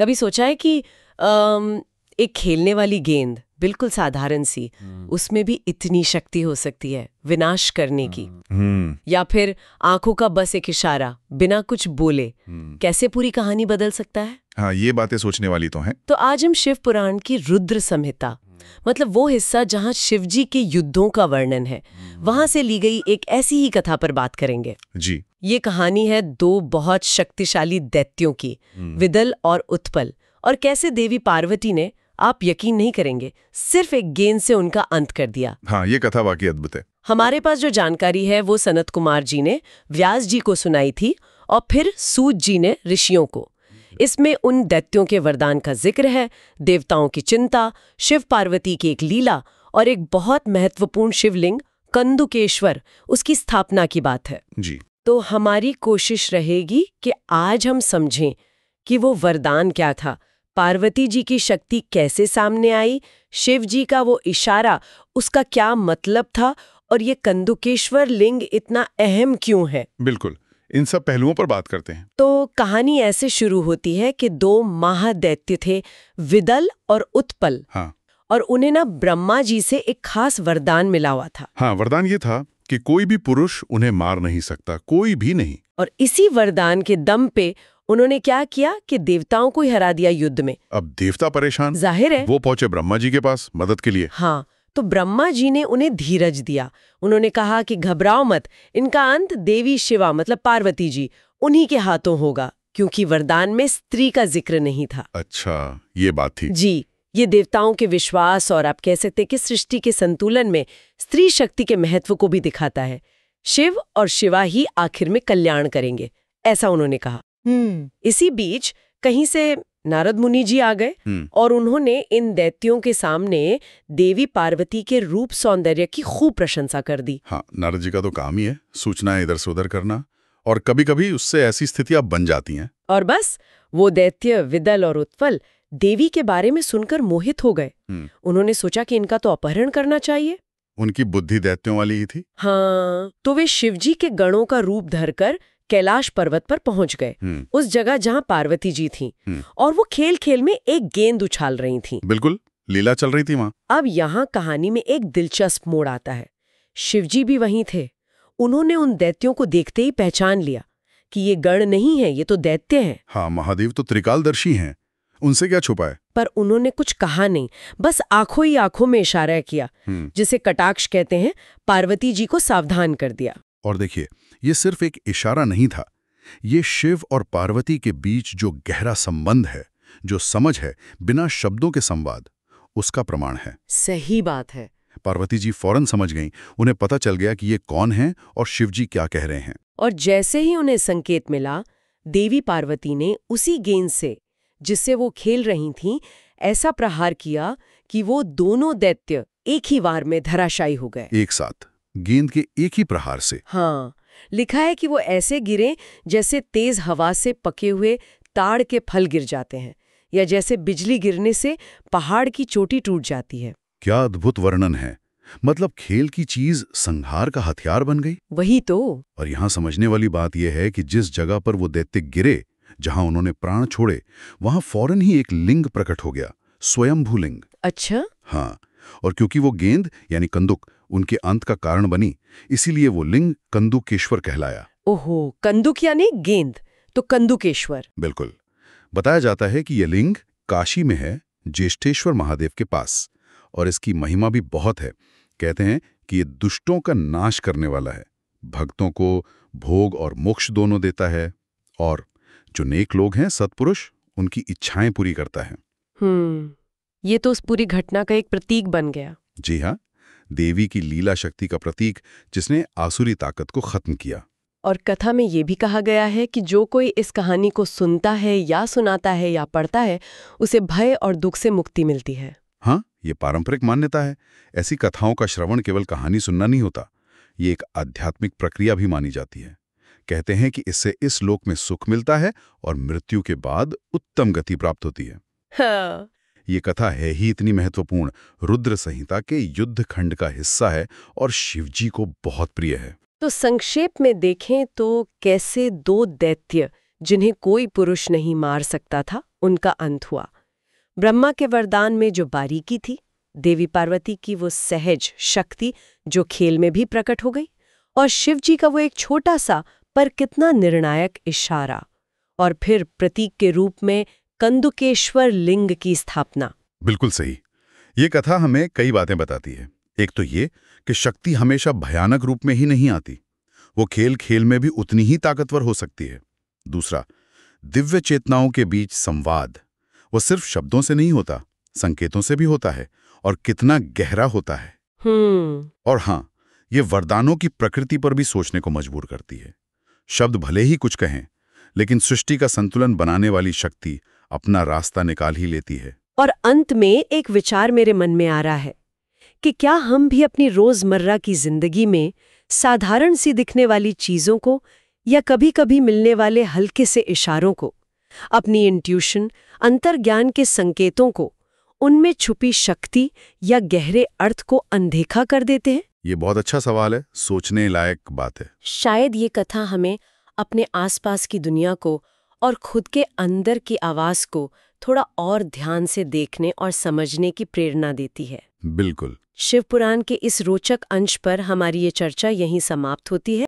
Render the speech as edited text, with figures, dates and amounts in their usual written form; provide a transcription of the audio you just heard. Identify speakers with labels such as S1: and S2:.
S1: कभी सोचा है कि एक खेलने वाली गेंद बिल्कुल साधारण सी, उसमें भी इतनी शक्ति हो सकती है विनाश करने की। या फिर आंखों का बस एक इशारा बिना कुछ बोले कैसे पूरी कहानी बदल सकता है।
S2: हाँ, ये बातें सोचने वाली तो हैं।
S1: तो आज हम शिव पुराण की रुद्र संहिता, मतलब वो हिस्सा जहाँ शिवजी के युद्धों का वर्णन है, वहां से ली गई एक ऐसी ही कथा पर बात करेंगे
S2: जी।
S1: ये कहानी है दो बहुत शक्तिशाली दैत्यों की, विदल और उत्पल, और कैसे देवी पार्वती ने, आप यकीन नहीं करेंगे, सिर्फ एक गेंद से उनका अंत कर दिया।
S2: हाँ, ये कथा वाकई अद्भुत है।
S1: हमारे पास जो जानकारी है वो सनत कुमार जी ने व्यास जी को सुनाई थी और फिर सूत जी ने ऋषियों को। इसमें उन दैत्यों के वरदान का जिक्र है, देवताओं की चिंता, शिव पार्वती की एक लीला और एक बहुत महत्वपूर्ण शिवलिंग कंदुकेश्वर, उसकी स्थापना की बात है
S2: जी।
S1: तो हमारी कोशिश रहेगी कि आज हम समझें कि वो वरदान क्या था, पार्वती जी की शक्ति कैसे सामने आई, शिव जी का वो इशारा, उसका क्या मतलब था, और ये कंदुकेश्वर लिंग इतना अहम क्यों है।
S2: बिल्कुल, इन सब पहलुओं पर बात करते हैं।
S1: तो कहानी ऐसे शुरू होती है कि दो महादैत्य थे, विदल और उत्पल।
S2: हाँ।
S1: और उन्हें ना ब्रह्मा जी से एक खास वरदान मिला हुआ था।
S2: हाँ, वरदान ये था कि कोई भी पुरुष उन्हें मार नहीं सकता, कोई भी नहीं।
S1: और इसी वरदान के दम पे उन्होंने क्या किया कि देवताओं को ही हरा दिया युद्ध में।
S2: अब देवता परेशान,
S1: जाहिर है
S2: वो पहुंचे ब्रह्मा जी के पास मदद के लिए।
S1: हाँ, तो ब्रह्मा जी ने उन्हें धीरज दिया। उन्होंने कहा कि घबराओ मत, इनका अंत देवी शिवा मतलब पार्वती जी उन्हीं के हाथों होगा, क्योंकि वरदान में स्त्री का जिक्र नहीं था।
S2: अच्छा, ये बात थी
S1: जी। ये देवताओं के विश्वास और आप कह सकते कि सृष्टि के संतुलन में स्त्री शक्ति के महत्व को भी दिखाता है। शिव और शिवा ही आखिर में कल्याण करेंगे, ऐसा उन्होंने कहा। इसी बीच कहीं से नारद मुनि जी आ गए और उन्होंने इन दैत्यों के सामने देवी पार्वती के रूप सौंदर्य की खूब प्रशंसा कर दी।
S2: हाँ, नारद जी का तो काम ही है सूचनाएं इधर से उधर करना, और कभी-कभी उससे ऐसी स्थितियां बन जाती हैं।
S1: और बस वो दैत्य विदल और उत्पल देवी के बारे में सुनकर मोहित हो गए। उन्होंने सोचा कि इनका तो अपहरण करना चाहिए।
S2: उनकी बुद्धि दैत्यों वाली ही थी।
S1: हाँ, तो वे शिवजी के गणों का रूप धरकर कैलाश पर्वत पर पहुंच गए, उस जगह जहां पार्वती जी थीं, और वो खेल खेल में एक गेंद उछाल रही थीं।
S2: बिल्कुल, लीला चल रही थी वहां।
S1: अब यहाँ कहानी में एक दिलचस्प मोड़ आता है। शिवजी भी वहीं थे। उन्होंने उन दैत्यों को देखते ही पहचान लिया कि ये गण नहीं है, ये तो दैत्य हैं।
S2: हाँ, महादेव तो त्रिकालदर्शी हैं, उनसे क्या छुपा है।
S1: पर उन्होंने कुछ कहा नहीं, बस आंखों ही आंखों में इशारा किया, जिसे कटाक्ष कहते हैं, पार्वती जी को सावधान कर दिया।
S2: और देखिए, ये सिर्फ एक इशारा नहीं था, ये शिव और पार्वती के बीच जो गहरा संबंध है, जो समझ है बिना शब्दों के संवाद, उसका प्रमाण है।
S1: सही बात है।
S2: पार्वती जी फौरन समझ गईं, उन्हें पता चल गया कि ये कौन है और शिव जी क्या कह रहे हैं।
S1: और जैसे ही उन्हें संकेत मिला, देवी पार्वती ने उसी गेंद से जिससे वो खेल रही थीं, ऐसा प्रहार किया कि वो दोनों दैत्य एक ही वार में धराशायी हो गए।
S2: एक साथ, गेंद के एक ही प्रहार से।
S1: हाँ, लिखा है कि वो ऐसे गिरे जैसे तेज हवा से पके हुए ताड़ के फल गिर जाते हैं, या जैसे बिजली गिरने से पहाड़ की चोटी टूट जाती है।
S2: क्या अद्भुत वर्णन है। मतलब खेल की चीज संहार का हथियार बन गई।
S1: वही तो।
S2: और यहाँ समझने वाली बात यह है कि जिस जगह पर वो दैत्य गिरे, जहां उन्होंने प्राण छोड़े, वहां फौरन ही एक लिंग प्रकट हो गया, स्वयंभू लिंग।
S1: अच्छा।
S2: हाँ, और क्योंकि वो गेंद यानी कंदुक उनके अंत का कारण बनी, इसीलिए वो लिंग कंदुकेश्वर कहलाया।
S1: ओहो, कंदुक यानी गेंद, तो कंदुकेश्वर।
S2: बिल्कुल। बताया जाता है कि यह लिंग काशी में है, ज्येष्ठेश्वर महादेव के पास, और इसकी महिमा भी बहुत है। कहते हैं कि ये दुष्टों का नाश करने वाला है, भक्तों को भोग और मोक्ष दोनों देता है, और जो नेक लोग हैं, सत्पुरुष, उनकी इच्छाएं पूरी करता है।
S1: ये तो उस पूरी घटना का एक प्रतीक बन गया।
S2: जी हाँ, देवी की लीला शक्ति का प्रतीक, जिसने आसुरी ताकत को खत्म किया।
S1: और कथा में ये भी कहा गया है कि जो कोई इस कहानी को सुनता है या सुनाता है या पढ़ता है, उसे भय और दुख से मुक्ति मिलती है।
S2: हाँ, ये पारंपरिक मान्यता है। ऐसी कथाओं का श्रवण केवल कहानी सुनना नहीं होता, ये एक आध्यात्मिक प्रक्रिया भी मानी जाती है। कहते हैं कि इससे इस लोक में सुख मिलता है और मृत्यु के बाद उत्तम गति प्राप्त होती है।
S1: हाँ।
S2: ये कथा है ही इतनी महत्वपूर्ण, रुद्र संहिता के युद्ध खंड का हिस्सा है और शिवजी को बहुत प्रिय है।
S1: तो संक्षेप में देखें तो कैसे दो दैत्य जिन्हें कोई पुरुष नहीं मार सकता था, उनका अंत हुआ। ब्रह्मा के वरदान में जो बारीकी थी, देवी पार्वती की वो सहज शक्ति जो खेल में भी प्रकट हो गई, और शिव जी का वो एक छोटा सा पर कितना निर्णायक इशारा, और फिर प्रतीक के रूप में कंदुकेश्वर लिंग की स्थापना।
S2: बिल्कुल सही। ये कथा हमें कई बातें बताती है। एक तो ये कि शक्ति हमेशा भयानक रूप में ही नहीं आती, वो खेल खेल में भी उतनी ही ताकतवर हो सकती है। दूसरा, दिव्य चेतनाओं के बीच संवाद, वो सिर्फ शब्दों से नहीं होता, संकेतों से भी होता है, और कितना गहरा होता है। और हाँ, ये वरदानों की प्रकृति पर भी सोचने को मजबूर करती है। शब्द भले ही कुछ कहें, लेकिन सृष्टि का संतुलन बनाने वाली शक्ति अपना रास्ता निकाल ही लेती है।
S1: और अंत में एक विचार मेरे मन में आ रहा है कि क्या हम भी अपनी रोजमर्रा की जिंदगी में साधारण सी दिखने वाली चीजों को या कभी-कभी मिलने वाले हल्के से इशारों को, अपनी इंट्यूशन, अंतर्ज्ञान के संकेतों को, उनमें छुपी शक्ति या गहरे अर्थ को अनदेखा कर देते हैं?
S2: ये बहुत अच्छा सवाल है, सोचने लायक बात है।
S1: शायद ये कथा हमें अपने आसपास की दुनिया को और खुद के अंदर की आवाज को थोड़ा और ध्यान से देखने और समझने की प्रेरणा देती है।
S2: बिल्कुल।
S1: शिव पुराण के इस रोचक अंश पर हमारी ये चर्चा यहीं समाप्त होती है।